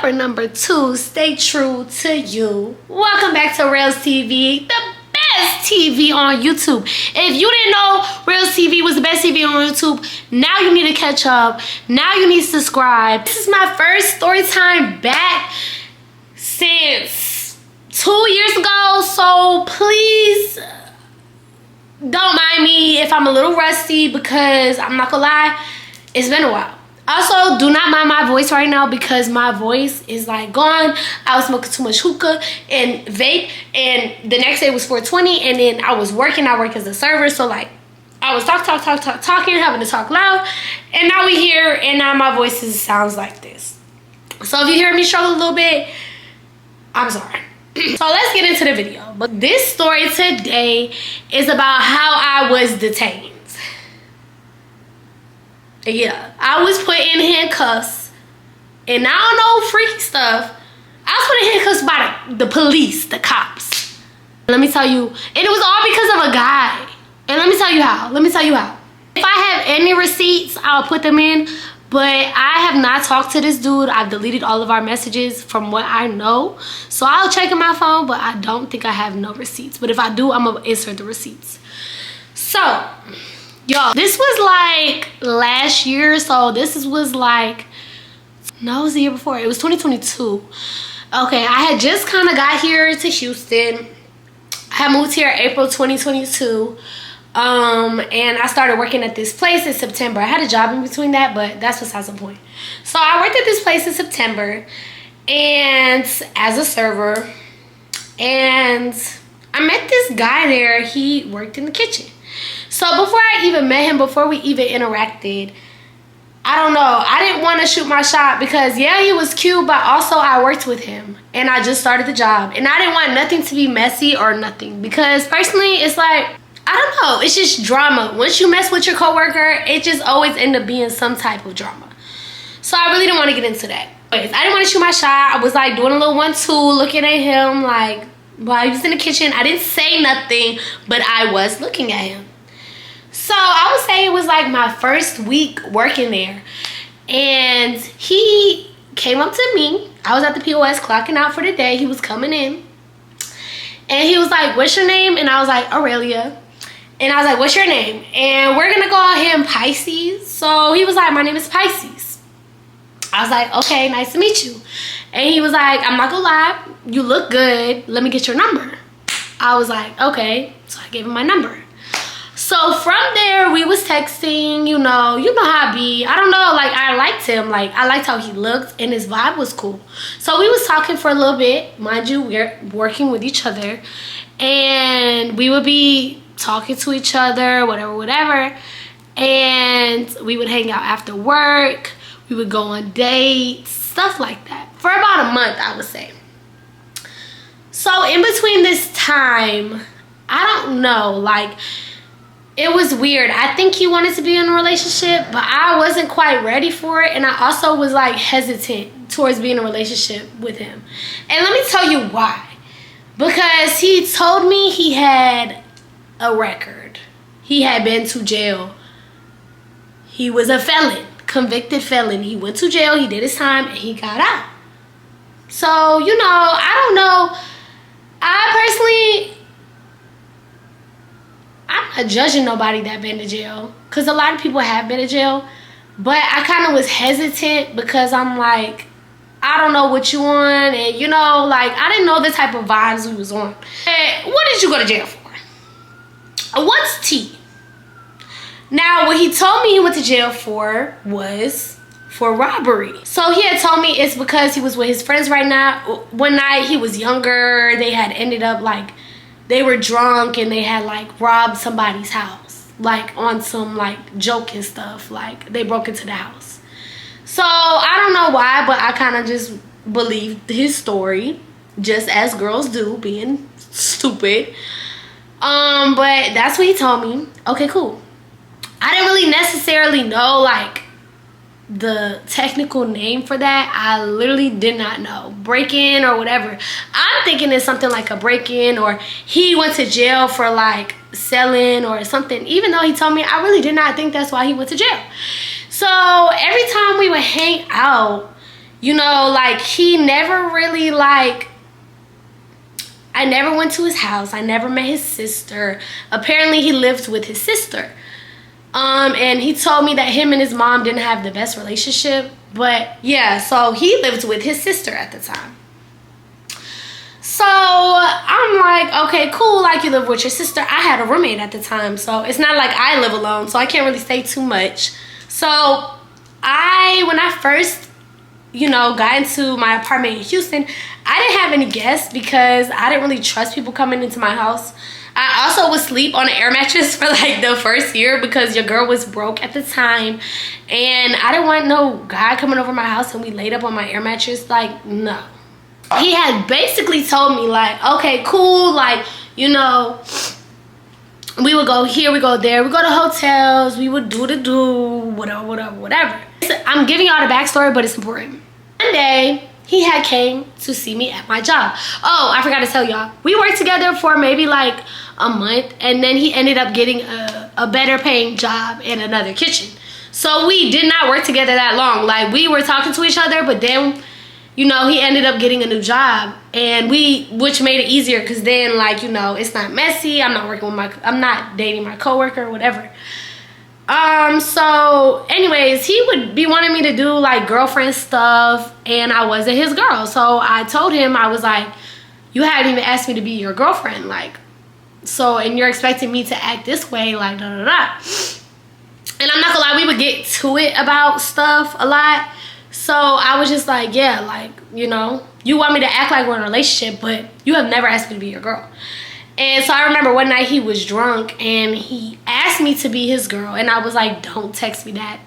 for number 2. Stay true to you. Welcome back to Reels TV, the best TV on YouTube. If you didn't know Reels TV was the best TV on YouTube, now you need to catch up. Now you need to subscribe. This is my first story time back since 2 years ago, so please don't mind me if I'm a little rusty, because I'm not gonna lie, it's been a while. Also, do not mind my voice right now because my voice is like gone. I was smoking too much hookah and vape, and the next day was 420, and then I was working. I work as a server, so like I was talking, having to talk loud, and now we here, and now my voice sounds like this. So if you hear me struggle a little bit, I'm sorry. So let's get into the video. But this story today is about how I was detained. Yeah, I was put in handcuffs, and I don't know freaky stuff. I was put in handcuffs by the police, the cops. Let me tell you, and it was all because of a guy. And let me tell you how. If I have any receipts, I'll put them in, but I have not talked to this dude. I've deleted all of our messages from what I know. So I'll check in my phone, but I don't think I have no receipts. But if I do, I'm gonna insert the receipts. So, y'all, this was like last year, so this was like, no, it was the year before. It was 2022. Okay, I had just kind of got here to Houston. I had moved here April 2022. And I started working at this place in September. I had a job in between that, but that's besides the point. So I worked at this place in September, and as a server, and I met this guy there. He worked in the kitchen. So before I even met him, before we even interacted, I don't know, I didn't want to shoot my shot because, yeah, he was cute, but also I worked with him and I just started the job, and I didn't want nothing to be messy or nothing, because personally it's like, I don't know, it's just drama. Once you mess with your coworker, it just always end up being some type of drama. So I really didn't want to get into that. Anyways, I didn't want to shoot my shot. I was like doing a little 1-2, looking at him like while he was in the kitchen. I didn't say nothing, but I was looking at him. So I would say it was like my first week working there, and he came up to me. I was at the POS clocking out for the day. He was coming in, and he was like, "What's your name?" And I was like, "Aurelia." And I was like, "What's your name?" And we're gonna call him Pisces. So he was like, "My name is Pisces." I was like, "Okay, nice to meet you." And he was like, "I'm not gonna lie, you look good. Let me get your number." I was like, "Okay." So I gave him my number. So from there, we was texting, you know how I be. I don't know, like, I liked him. Like, I liked how he looked, and his vibe was cool. So we was talking for a little bit. Mind you, we're working with each other, and we would be talking to each other, whatever. And we would hang out after work. We would go on dates, stuff like that. For about a month, I would say. So in between this time, I don't know, like, it was weird. I think he wanted to be in a relationship, but I wasn't quite ready for it. And I also was like hesitant towards being in a relationship with him. And let me tell you why. Because he told me he had a record. He had been to jail. He was a felon, convicted felon. He went to jail, he did his time, and he got out. So, you know, I don't know. I personally, I'm not judging nobody that been to jail, because a lot of people have been to jail, but I kind of was hesitant because I'm like, I don't know what you on, and you know, like, I didn't know the type of vibes we was on. Hey, what did you go to jail for? What's T? Now, what he told me he went to jail for was for robbery. So he had told me it's because he was with his friends right now. One night, he was younger. They had ended up like, they were drunk and they had like robbed somebody's house. Like on some like joking stuff. Like they broke into the house. So I don't know why, but I kind of just believed his story. Just as girls do, being stupid. But that's what he told me. Okay, cool. I didn't really necessarily know like the technical name for that. I literally did not know. Break-in or whatever. I'm thinking it's something like a break-in, or he went to jail for like selling or something. Even though he told me, I really did not think that's why he went to jail. So every time we would hang out, You know, like, he never really, like, I never went to his house. I never met his sister. Apparently, he lived with his sister. And he told me that him and his mom didn't have the best relationship. But, yeah, so he lived with his sister at the time. So, I'm like, okay, cool, like, you live with your sister. I had a roommate at the time, so it's not like I live alone, so I can't really say too much. So, when I first, you know, got into my apartment in Houston, I didn't have any guests because I didn't really trust people coming into my house. I also would sleep on an air mattress for like the first year because your girl was broke at the time. And I didn't want no guy coming over my house and we laid up on my air mattress. Like, no. He had basically told me, like, okay, cool, like, you know, we would go here, we go there, we go to hotels, we would whatever. I'm giving y'all the backstory, but it's important. One day, he had came to see me at my job. Oh, I forgot to tell y'all. We worked together for maybe like a month, and then he ended up getting a better paying job in another kitchen. So we did not work together that long. Like, we were talking to each other, but then, you know, he ended up getting a new job, and which made it easier because then, like, you know, it's not messy. I'm not dating my coworker or whatever. So anyways, he would be wanting me to do like girlfriend stuff, and I wasn't his girl. So I told him, I was like, you hadn't even asked me to be your girlfriend, like, so, and you're expecting me to act this way, like, da da da. And I'm not gonna lie, we would get to it about stuff a lot. So I was just like, yeah, like, you know, you want me to act like we're in a relationship, but you have never asked me to be your girl. And so I remember one night he was drunk and he asked me to be his girl. And I was like, don't text me that.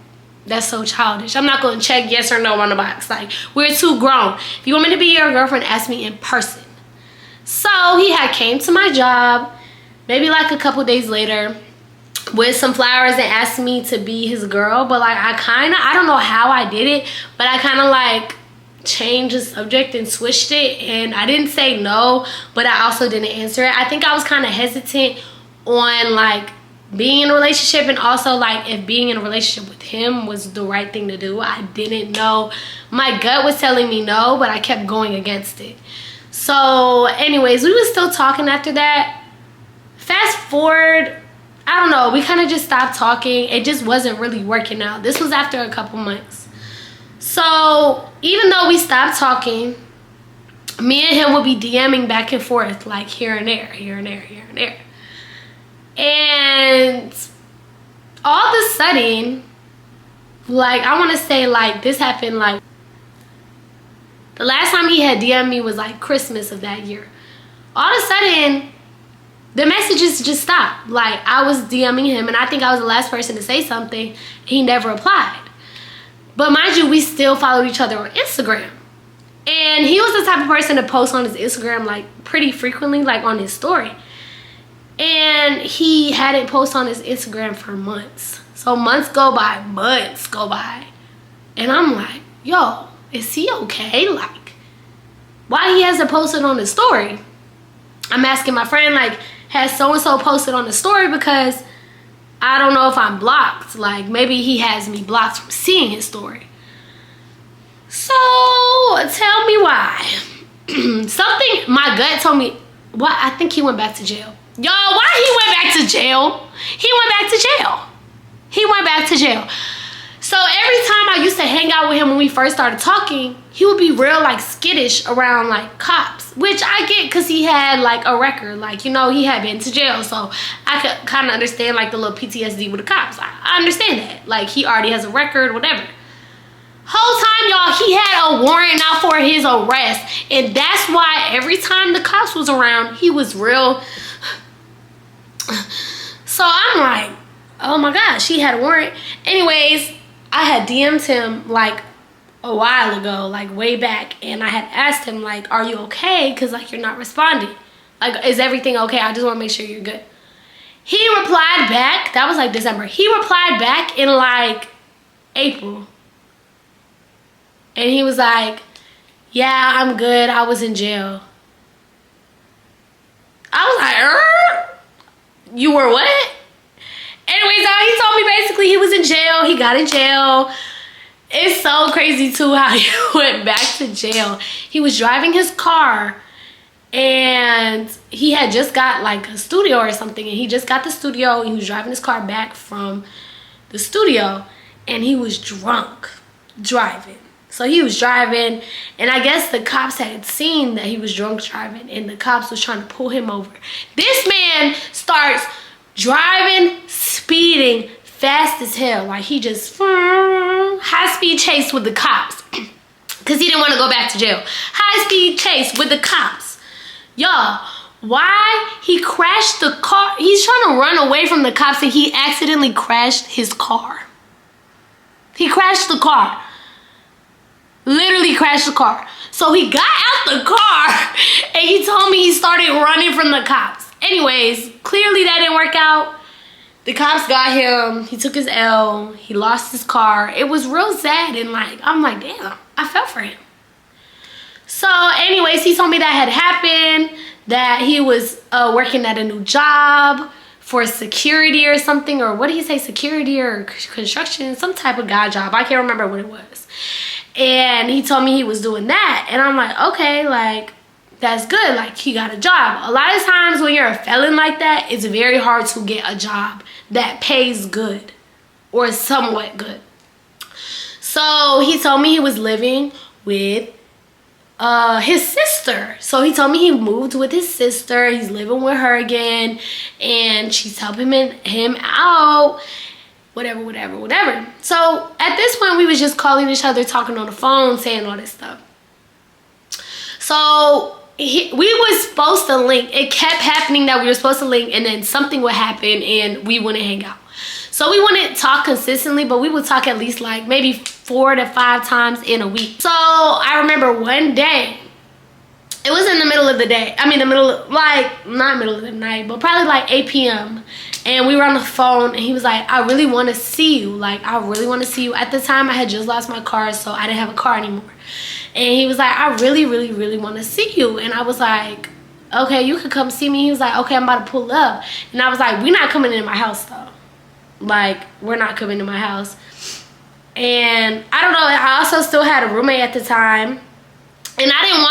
That's so childish. I'm not going to check yes or no on the box. Like, we're too grown. If you want me to be your girlfriend, ask me in person. So he had came to my job maybe like a couple days later with some flowers and asked me to be his girl. But like, I don't know how I did it, but I kind of like changed the subject and switched it, and I didn't say no, but I also didn't answer it. I think I was kind of hesitant on like being in a relationship, and also like if being in a relationship with him was the right thing to do. I didn't know. My gut was telling me no, but I kept going against it. So anyways, we were still talking after that. Fast forward, I don't know, we kind of just stopped talking. It just wasn't really working out. This was after a couple months. So even though we stopped talking, me and him would be DMing back and forth, like here and there, here and there, here and there. And all of a sudden, like, I want to say like this happened like the last time he had DM'd me was like Christmas of that year. All of a sudden, the messages just stopped. Like, I was DMing him, and I think I was the last person to say something. He never replied. But mind you, we still followed each other on Instagram. And he was the type of person to post on his Instagram like pretty frequently, like on his story. And he hadn't posted on his Instagram for months. So months go by. And I'm like, yo, is he okay? Like, why he hasn't posted on his story? I'm asking my friend, like, has so-and-so posted on the story? Because I don't know if I'm blocked. Like, maybe he has me blocked from seeing his story. So, tell me why. Something, my gut told me, what? I think he went back to jail. Yo, why he went back to jail? He went back to jail. He went back to jail. So every time I used to hang out with him when we first started talking, he would be real like skittish around like cops, which I get because he had like a record, like, you know, he had been to jail. So I could kind of understand like the little PTSD with the cops. I understand that. Like, he already has a record, whatever. Whole time, y'all, he had a warrant out for his arrest. And that's why every time the cops was around, he was real. So I'm like, oh my gosh, he had a warrant. Anyways, I had DM'd him like a while ago, like way back, and I had asked him like, are you okay? Because like, you're not responding. Like, is everything okay? I just want to make sure you're good. He replied back. That was like December. He replied back in like April. And he was like, yeah, I'm good. I was in jail. I was like, you were what? Anyways, he told me basically he was in jail. He got in jail. It's so crazy too how he went back to jail. He was driving his car and he had just got like a studio or something, and he just got the studio and he was driving his car back from the studio, and he was drunk driving. So he was driving, and I guess the cops had seen that he was drunk driving, and the cops was trying to pull him over. This man starts driving, speeding fast as hell. Like he just high speed chase with the cops because he didn't want to go back to jail. High speed chase with the cops. Y'all, why he crashed the car? He's trying to run away from the cops and he accidentally crashed his car. He crashed the car. Literally crashed the car. So he got out the car and he told me he started running from the cops. Anyways, clearly that didn't work out. The cops got him. He took his L. He lost his car. It was real sad, and like, I'm like, damn, I felt for him. So anyways, he told me that had happened, that he was working at a new job for security or something, or what did he say, security or construction, some type of guy job. I can't remember what it was. And he told me he was doing that, and I'm like, okay, like, that's good. Like, he got a job. A lot of times when you're a felon like that, it's very hard to get a job that pays good or somewhat good. So he told me he was living with his sister. So he told me he moved with his sister. He's living with her again, and she's helping him out. Whatever. So at this point, we was just calling each other, talking on the phone, saying all this stuff. So we was supposed to link. It kept happening that we were supposed to link, and then something would happen and we wouldn't hang out. So we wouldn't talk consistently, but we would talk at least like maybe 4 to 5 times in a week. So I remember one day, it was in the middle of the day. I mean, not middle of the night, but probably like 8 p.m. And we were on the phone, and he was like, I really want to see you. Like, I really want to see you. At the time, I had just lost my car, so I didn't have a car anymore. And he was like, I really want to see you. And I was like, okay, you could come see me. He was like, okay, I'm about to pull up. And I was like, we're not coming into my house, though. Like, we're not coming to my house. And I don't know, I also still had a roommate at the time. And I didn't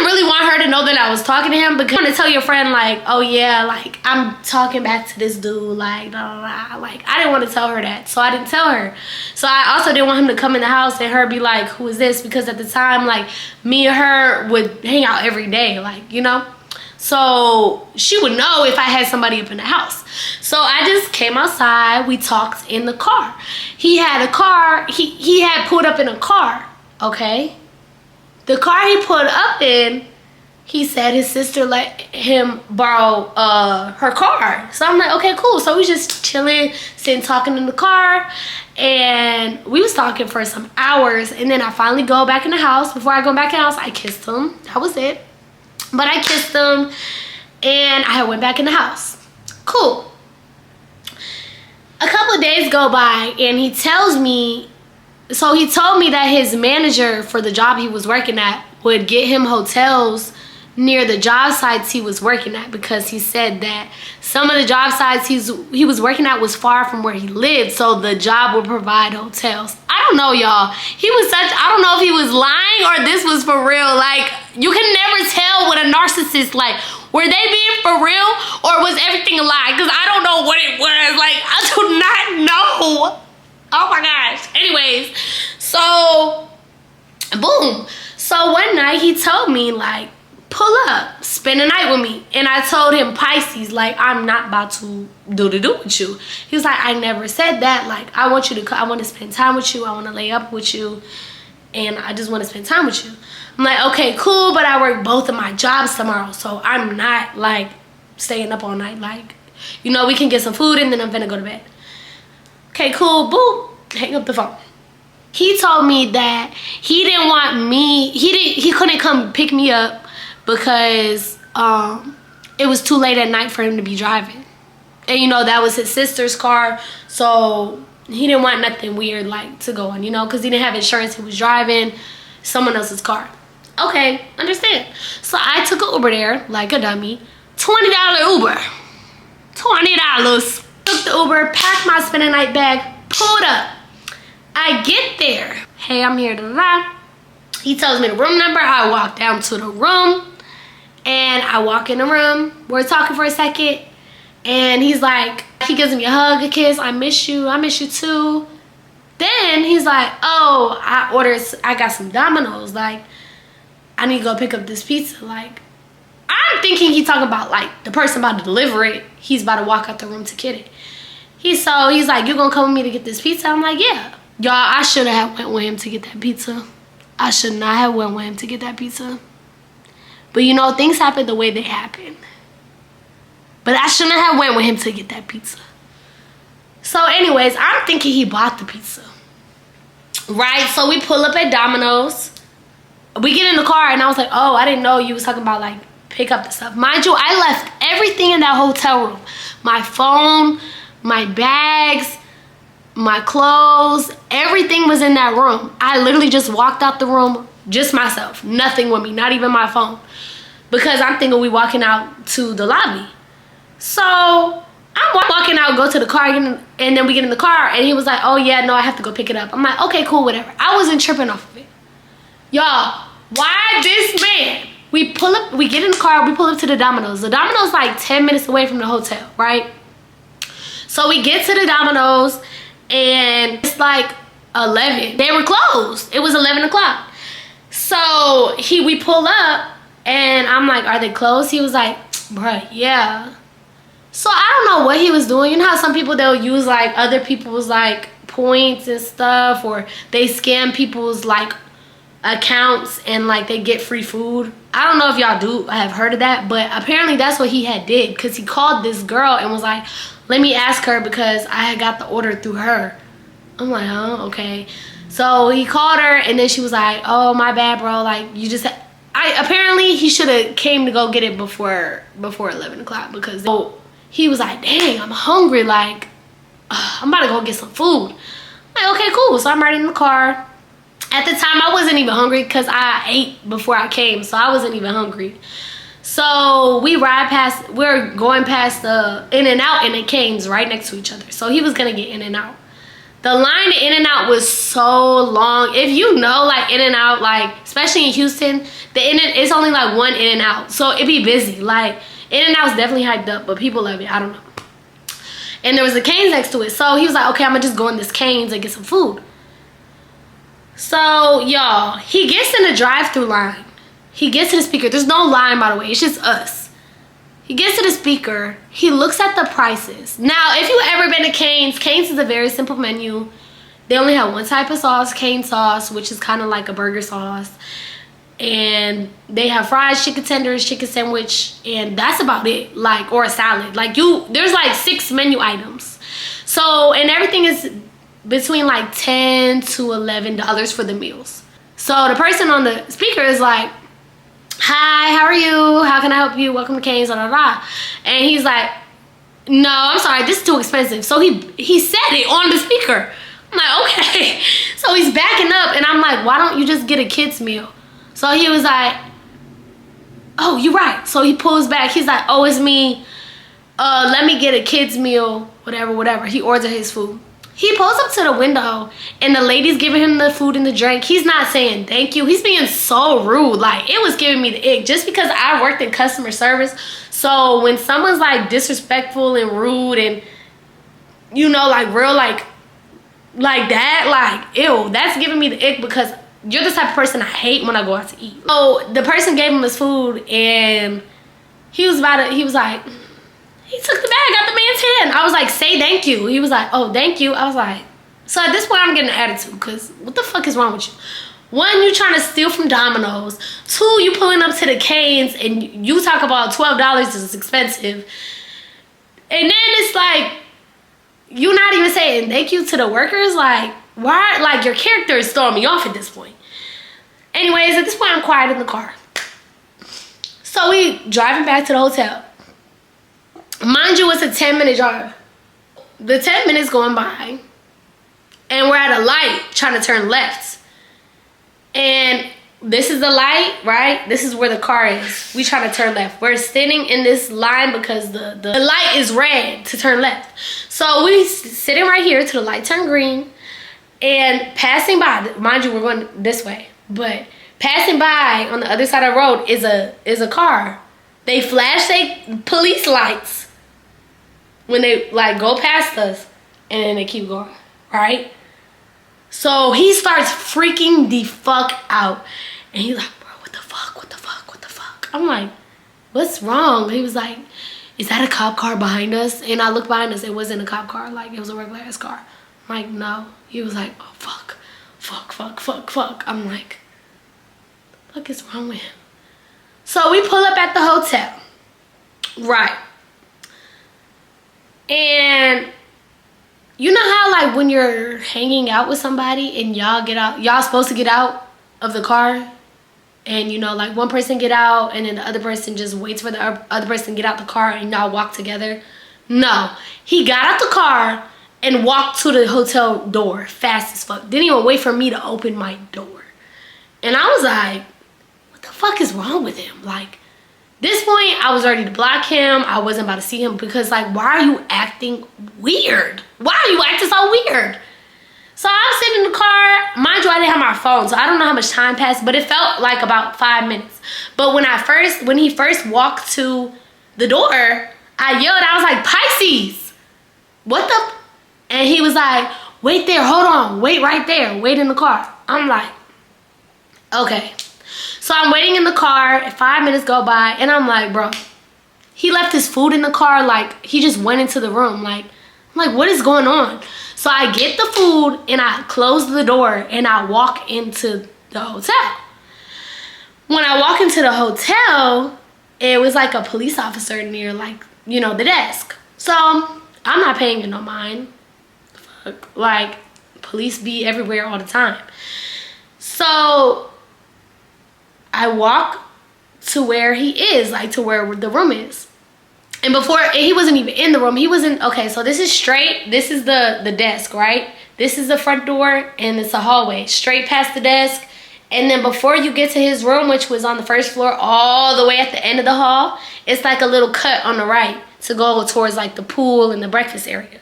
really want her to know that I was talking to him, because you want to tell your friend, like, oh yeah, like, I'm talking back to this dude, like, blah, blah, blah. Like, I didn't want to tell her that, so I didn't tell her. So I also didn't want him to come in the house and her be like, who is this? Because at the time, like, me and her would hang out every day, like, you know? So she would know if I had somebody up in the house. So I just came outside, we talked in the car. He had a car, he had pulled up in a car, okay? The car he put up in, he said his sister let him borrow her car. So I'm like, okay, cool. So we just chilling, sitting, talking in the car. And we was talking for some hours. And then I finally go back in the house. Before I go back in the house, I kissed him. That was it. But I kissed him, and I went back in the house. Cool. A couple of days go by, and he tells me, so he told me that his manager for the job he was working at would get him hotels near the job sites he was working at, because he said that some of the job sites he was working at was far from where he lived, so the job would provide hotels. I don't know, y'all. I don't know if he was lying or this was for real. Like, you can never tell with a narcissist, like, were they being for real or was everything a lie? Because I don't know what it was. Like, I do not know. Oh my gosh. Anyways, so boom. So one night he told me, like, pull up, spend the night with me. And I told him, Pisces, like, I'm not about to do with you. He was like, I never said that. Like, I want to spend time with you. I want to lay up with you. And I just want to spend time with you. I'm like, okay, cool, but I work both of my jobs tomorrow, so I'm not, like, staying up all night. Like, you know, we can get some food and then I'm gonna go to bed. Okay, cool, boom, hang up the phone. He told me that he didn't want me, he couldn't come pick me up because it was too late at night for him to be driving. And, you know, that was his sister's car, so he didn't want nothing weird, like, to go on, you know, because he didn't have insurance. He was driving someone else's car. Okay, understand. So I took an Uber there, like a dummy. $20 Uber. $20. Took the Uber, packed my spend the night bag, pulled up. I get there. Hey, I'm here. Da, da, da. He tells me the room number. I walk down to the room. And I walk in the room. We're talking for a second. And he's like, he gives me a hug, a kiss. I miss you. I miss you too. Then he's like, oh, I got some Domino's. Like, I need to go pick up this pizza. Like, I'm thinking he's talking about like the person about to deliver it. He's about to walk out the room to get it. He's like, you gonna come with me to get this pizza? I'm like, yeah. Y'all, I should have went with him to get that pizza. I should not have went with him to get that pizza. But you know, things happen the way they happen. But I shouldn't have went with him to get that pizza. So anyways, I'm thinking he bought the pizza. Right? So we pull up at Domino's. We get in the car and I was like, oh, I didn't know you was talking about like pick up the stuff. Mind you, I left everything in that hotel room. My phone, my bags, my clothes, everything was in that room. I literally just walked out the room, just myself, nothing with me, not even my phone. Because I'm thinking we walking out to the lobby. So I'm walking out, go to the car, and then we get in the car, and he was like, oh yeah, no, I have to go pick it up. I'm like, okay, cool, whatever. I wasn't tripping off of it. Y'all, why this man? We pull up, we get in the car, we pull up to the Domino's. The Domino's like 10 minutes away from the hotel, right? So we get to the Domino's, and it's like 11. They were closed. It was 11 o'clock. So we pull up, and I'm like, are they closed? He was like, bruh, yeah. So I don't know what he was doing. You know how some people, they'll use like other people's like points and stuff, or they scam people's like accounts and like they get free food. I don't know if y'all have heard of that, but apparently that's what he had did, because he called this girl and was like, let me ask her because I had got the order through her. I'm like, oh, okay. So he called her, and then she was like, oh, my bad, bro. Like, you just apparently he should have came to go get it before 11 o'clock, because he was like, dang, I'm hungry. Like, I'm about to go get some food. I'm like, okay, cool. So I'm right in the car. At the time, I wasn't even hungry because I ate before I came, so I wasn't even hungry. So we're going past the In-N-Out and the Cane's right next to each other. So he was gonna get In-N-Out. The line to In-N-Out was so long. If you know, like In-N-Out, like especially in Houston, it's only like one In-N-Out, so it be busy. Like In-N-Out's definitely hyped up, but people love it. I don't know. And there was a Cane's next to it, so he was like, okay, I'm gonna just go in this Cane's and get some food. So y'all, he gets in the drive-through line. He gets to the speaker. There's no line, by the way. It's just us. He gets to the speaker. He looks at the prices. Now, if you ever been to Cane's, Cane's is a very simple menu. They only have one type of sauce, Cane sauce, which is kind of like a burger sauce. And they have fries, chicken tenders, chicken sandwich, and that's about it. Like, or a salad. Like there's like 6 menu items. So, and everything is between like $10 to $11 for the meals. So the person on the speaker is like, hi, how are you? How can I help you? Welcome to Cane's, da, da, da. And he's like, no, I'm sorry, this is too expensive. So he said it on the speaker. I'm like, okay. So he's backing up, and I'm like, why don't you just get a kid's meal? So he was like, oh, you're right. So he pulls back. He's like, oh, it's me. Let me get a kid's meal, whatever, whatever. He ordered his food. He pulls up to the window, and the lady's giving him the food and the drink. He's not saying thank you. He's being so rude. Like, it was giving me the ick, just because I worked in customer service. So when someone's like disrespectful and rude and, you know, like real like that, like, ew, that's giving me the ick, because you're the type of person I hate when I go out to eat. So the person gave him his food, and he was like, he took the bag, got the man's hand. I was like, say thank you. He was like, oh, thank you. I was like, so at this point, I'm getting an attitude, because what the fuck is wrong with you? 1, you trying to steal from Domino's. 2, you pulling up to the Cane's, and you talk about $12 is expensive. And then it's like, you not even saying thank you to the workers. Like, why? Like, your character is throwing me off at this point. Anyways, at this point, I'm quiet in the car. So we driving back to the hotel. Mind you, it's a 10-minute drive. The 10 minutes going by, and we're at a light trying to turn left. And this is the light, right? This is where the car is. We trying to turn left. We're sitting in this line because the light is red to turn left. So we sitting right here till the light turn green. And passing by, mind you, we're going this way, but passing by on the other side of the road is a car. They flash their police lights when they like go past us, and then they keep going, right? So he starts freaking the fuck out, and he's like, bro, what the fuck, what the fuck, what the fuck? I'm like, what's wrong? He was like, is that a cop car behind us? And I looked behind us, it wasn't a cop car, like it was a regular ass car. I'm like, no. He was like, oh fuck, fuck, fuck, fuck, fuck. I'm like, what the fuck is wrong with him? So we pull up at the hotel, right? And you know how like when you're hanging out with somebody and y'all get out, y'all supposed to get out of the car, and you know like one person get out and then the other person just waits for the other person to get out the car and y'all walk together? No, he got out the car and walked to the hotel door fast as fuck. Didn't even wait for me to open my door. And I was like, what the fuck is wrong with him? Like, this point, I was ready to block him. I wasn't about to see him because, like, why are you acting weird? Why are you acting so weird? So I'm sitting in the car. Mind you, I didn't have my phone, so I don't know how much time passed, but it felt like about 5 minutes. But when he first walked to the door, I yelled. I was like, Pisces, what the? And he was like, wait there, hold on, wait right there, wait in the car. I'm like, okay. So I'm waiting in the car, 5 minutes go by, and I'm like, bro, he left his food in the car, like, he just went into the room, like, I'm like, what is going on? So I get the food, and I close the door, and I walk into the hotel. When I walk into the hotel, it was like a police officer near, like, you know, the desk. So I'm not paying it no mind. Like, police be everywhere all the time. So I walk to where he is, like to where the room is. And before, he wasn't even in the room. He wasn't, okay, so this is straight. This is the desk, right? This is the front door, and it's a hallway. Straight past the desk. And then before you get to his room, which was on the first floor, all the way at the end of the hall, it's like a little cut on the right to go towards like the pool and the breakfast area.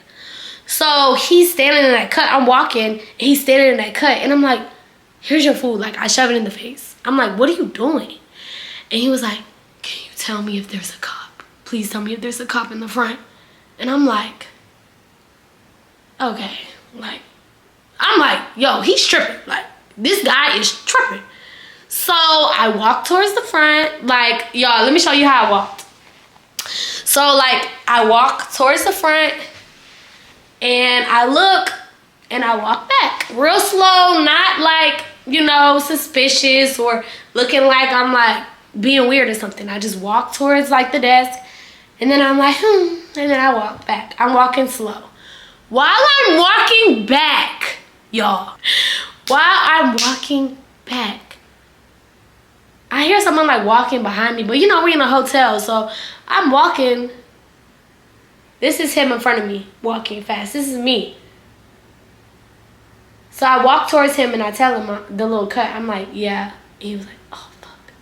So he's standing in that cut. I'm walking, and he's standing in that cut. And I'm like, here's your food. Like, I shove it in the face. I'm like, what are you doing? And he was like, can you tell me if there's a cop? Please tell me if there's a cop in the front. And I'm like, okay. Like, I'm like, yo, he's tripping. Like, this guy is tripping. So I walked towards the front. Like, y'all, let me show you how I walked. So, like, I walk towards the front. And I look and I walk back real slow, not like, you know, suspicious or looking like I'm like being weird or something. I just walk towards like the desk, and then I'm like, and then I walk back. I'm walking slow. While I'm walking back, y'all, while I'm walking back, I hear someone like walking behind me, but you know, we're in a hotel, so I'm walking. This is him in front of me, walking fast. This is me. So I walk towards him and I tell him the little cut. I'm like, yeah. And he was like, oh, fuck.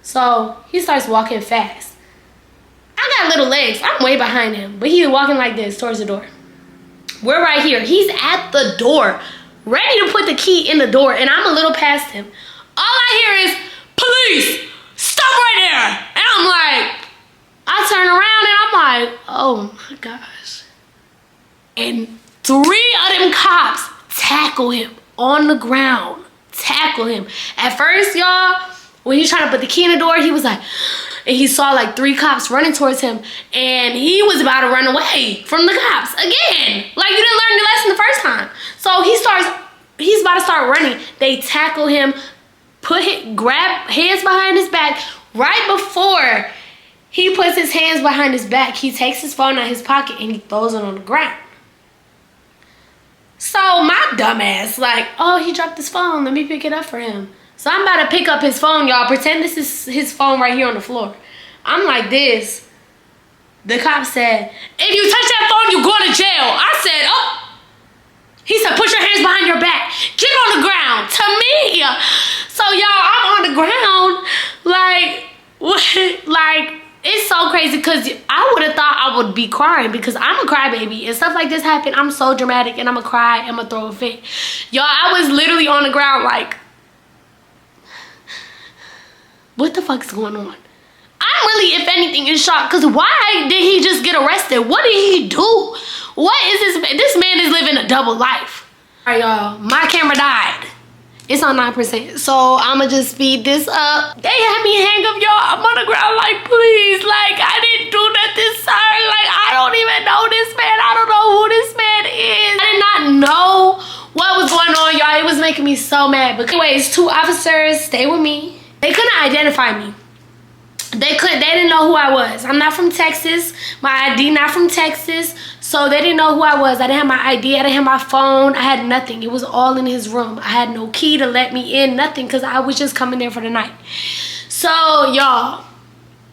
So he starts walking fast. I got little legs. I'm way behind him. But he's walking like this towards the door. We're right here. He's at the door, ready to put the key in the door. And I'm a little past him. All I hear is, police, stop right there. And I'm like, I turn around and I'm like, oh my gosh. And 3 of them cops tackle him on the ground. Tackle him. At first, y'all, when he was trying to put the key in the door, he was like, and he saw like 3 cops running towards him, and he was about to run away from the cops again. Like, you didn't learn your lesson the first time. So he's about to start running. They tackle him, grab hands behind his back. Right before he puts his hands behind his back, he takes his phone out of his pocket and he throws it on the ground. So my dumb ass, like, oh, he dropped his phone. Let me pick it up for him. So I'm about to pick up his phone, y'all. Pretend this is his phone right here on the floor. I'm like this. The cop said, if you touch that phone, you going to jail. I said, oh. He said, put your hands behind your back. Get on the ground. To me. So, y'all, I'm on the ground. Like, what? Like, it's so crazy because I would have thought I would be crying because I'm a crybaby and stuff like this happen. I'm so dramatic and I'm gonna cry and I'm gonna throw a fit. Y'all, I was literally on the ground like, what the fuck is going on? I'm really, if anything, in shock because why did he just get arrested? What did he do? What is this? This man is living a double life. All right, y'all, my camera died. It's on 9%, so I'ma just speed this up. They had me hang up, y'all. I'm on the ground like, please, like, I didn't do nothing, sir. Like, I don't even know this man. I don't know who this man is. I did not know what was going on, y'all. It was making me so mad. But anyways, 2 officers stayed with me. They couldn't identify me. They didn't know who I was. I'm not from Texas. My ID not from Texas. So they didn't know who I was. I didn't have my ID. I didn't have my phone. I had nothing. It was all in his room. I had no key to let me in, nothing, because I was just coming there for the night. So, y'all,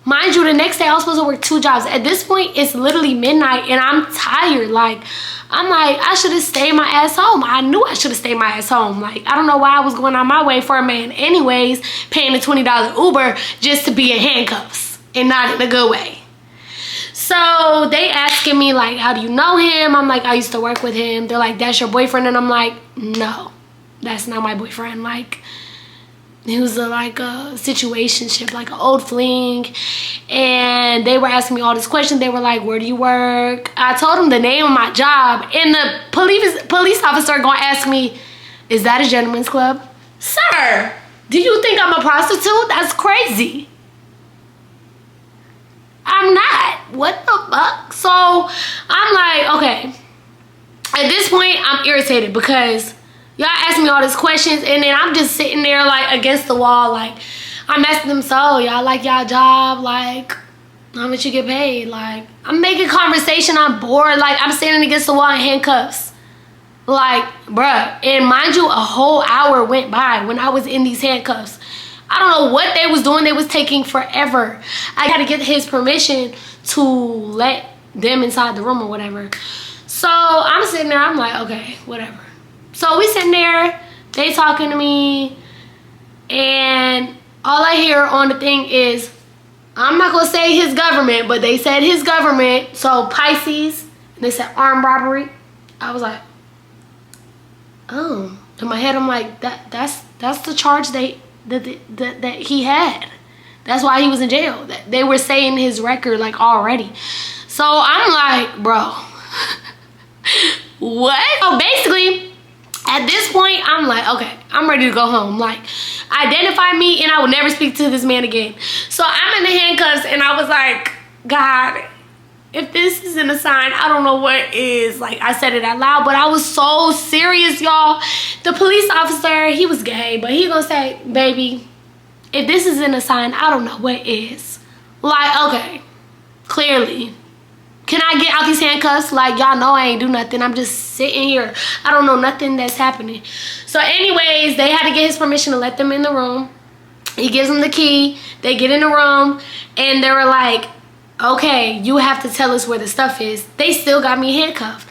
mind you, the next day I was supposed to work 2 jobs. At this point, it's literally midnight, and I'm tired. Like, I'm like, I should have stayed my ass home. I knew I should have stayed my ass home. Like, I don't know why I was going on my way for a man anyways, paying a $20 Uber just to be in handcuffs and not in a good way. So they asking me like, how do you know him? I'm like, I used to work with him. They're like, that's your boyfriend? And I'm like, no, that's not my boyfriend. Like, it was like a situationship, like an old fling. And they were asking me all these questions. They were like, where do you work? I told them the name of my job. And the police officer gonna ask me, is that a gentleman's club? Sir, do you think I'm a prostitute? That's crazy. I'm not. What the fuck? So I'm like, okay. At this point, I'm irritated because y'all ask me all these questions and then I'm just sitting there like against the wall. Like, I'm asking them, so y'all like y'all job? Like, how much you get paid? Like, I'm making conversation. I'm bored. Like, I'm standing against the wall in handcuffs. Like, bruh. And mind you, a whole hour went by when I was in these handcuffs. I don't know what they was doing. They was taking forever. I got to get his permission to let them inside the room or whatever. So I'm sitting there. I'm like, okay, whatever. So we sitting there. They talking to me. And all I hear on the thing is, I'm not going to say his government, but they said his government. So Pisces. And they said armed robbery. I was like, oh. In my head, I'm like, that's the charge that he had. That's why he was in jail. They were saying his record like already. So I'm like, bro, what? So basically, at this point, I'm like, okay, I'm ready to go home. Like, identify me and I will never speak to this man again. So I'm in the handcuffs and I was like, God, if this isn't a sign, I don't know what is. Like, I said it out loud, but I was so serious, y'all. The police officer, he was gay, but he gonna say, baby, if this isn't a sign, I don't know what is. Like, okay, clearly. Can I get out these handcuffs? Like, y'all know I ain't do nothing. I'm just sitting here. I don't know nothing that's happening. So anyways, they had to get his permission to let them in the room. He gives them the key. They get in the room, and they were like, okay, you have to tell us where the stuff is. They still got me handcuffed.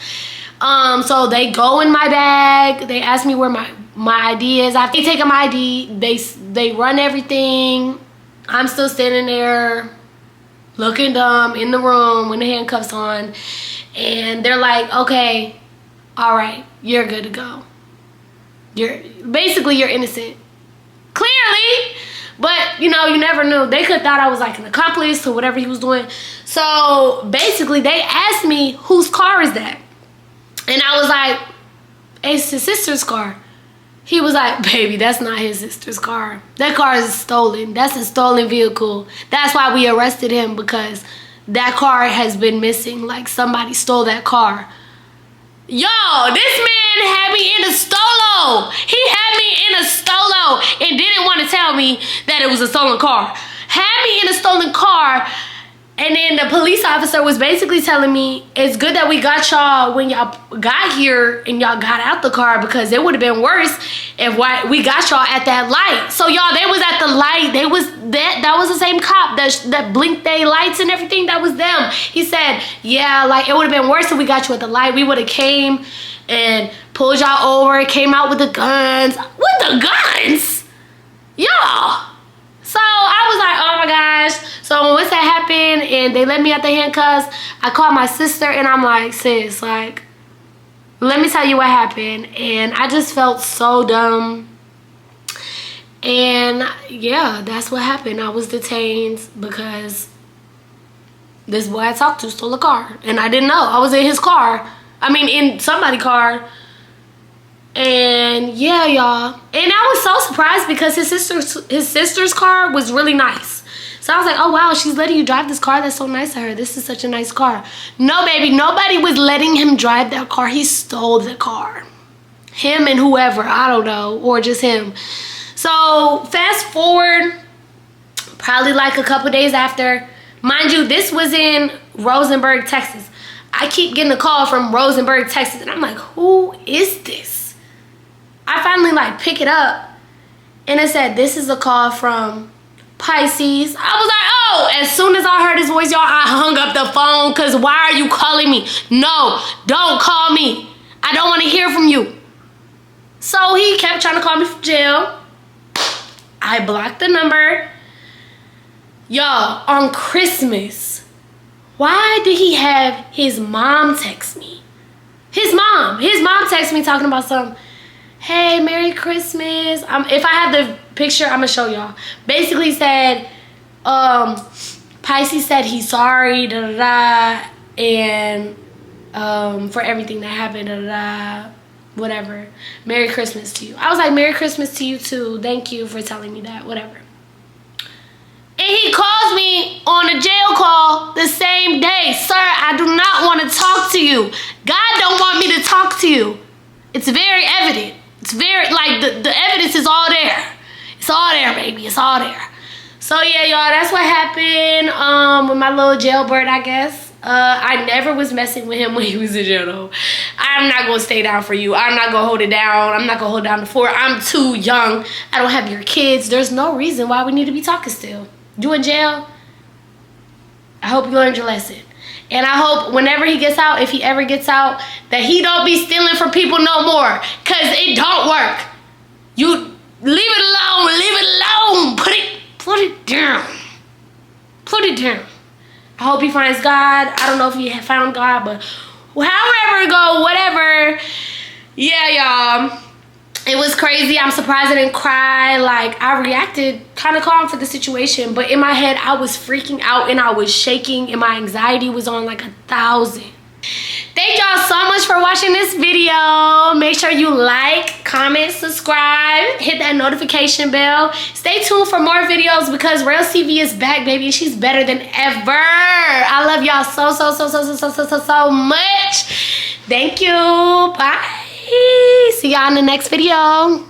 So they go in my bag. They ask me where my ID is. After they take my ID, they run everything. I'm still standing there looking dumb in the room with the handcuffs on. And they're like, okay, all right, you're good to go. You're innocent. Clearly. But, you know, you never knew. They could have thought I was like an accomplice to whatever he was doing. So basically, they asked me, whose car is that? And I was like, it's his sister's car. He was like, baby, that's not his sister's car. That car is stolen. That's a stolen vehicle. That's why we arrested him, because that car has been missing. Like, somebody stole that car. Yo, this man had me in a stolo. He had me in a stolo and didn't want to tell me that it was a stolen car. Had me in a stolen car, and then the police officer was basically telling me, it's good that we got y'all when y'all got here and y'all got out the car, because it would have been worse if we got y'all at that light. So y'all, they was at the light. They was that was the same cop that blinked their lights and everything. That was them. He said, yeah, like, it would have been worse if we got you at the light. We would have came and pulled y'all over, came out with the guns. With the guns? Y'all. So I was like, oh my gosh. So once that happened and they let me out the handcuffs, I called my sister and I'm like, sis, like, let me tell you what happened. And I just felt so dumb. And yeah, that's what happened. I was detained because this boy I talked to stole a car. And I didn't know. I was in his car. I mean, in somebody's car. And yeah, y'all. And I was so surprised because his sister's car was really nice. So I was like, oh wow, she's letting you drive this car. That's so nice of her. This is such a nice car. No, baby, nobody was letting him drive that car. He stole the car. Him and whoever, I don't know, or just him. So fast forward, probably like a couple days after. Mind you, this was in Rosenberg, Texas. I keep getting a call from Rosenberg, Texas, and I'm like, who is this? I finally like pick it up and it said, this is a call from Pisces. I was like, oh, as soon as I heard his voice, y'all, I hung up the phone because why are you calling me? No, don't call me. I don't want to hear from you. So he kept trying to call me from jail. I blocked the number. Y'all, on Christmas, why did he have his mom text me? His mom texted me talking about something. Hey, Merry Christmas. If I have the picture, I'm gonna show y'all. Basically said, Pisces said he's sorry, da da da, and for everything that happened, da da da, whatever. Merry Christmas to you. I was like, Merry Christmas to you too. Thank you for telling me that, whatever. And he calls me on a jail call the same day. Sir, I do not want to talk to you. God don't want me to talk to you. It's very evident. It's very, like, the evidence is all there. It's all there, baby. It's all there. So, yeah, y'all, that's what happened with my little jailbird, I guess. I never was messing with him when he was in jail, though. I'm not going to stay down for you. I'm not going to hold it down. I'm not going to hold down the fort. I'm too young. I don't have your kids. There's no reason why we need to be talking still. You in jail? I hope you learned your lesson. And I hope whenever he gets out, if he ever gets out, that he don't be stealing from people no more. Because it don't work. You leave it alone. Leave it alone. Put it down. Put it down. I hope he finds God. I don't know if he found God, but however it go, whatever. Yeah, y'all. It was crazy. I'm surprised I didn't cry. Like, I reacted kind of calm for the situation, but in my head, I was freaking out and I was shaking and my anxiety was on like 1,000. Thank y'all so much for watching this video. Make sure you like, comment, subscribe, hit that notification bell. Stay tuned for more videos because Rails TV is back, baby, and she's better than ever. I love y'all so much. Thank you. Bye. See y'all in the next video.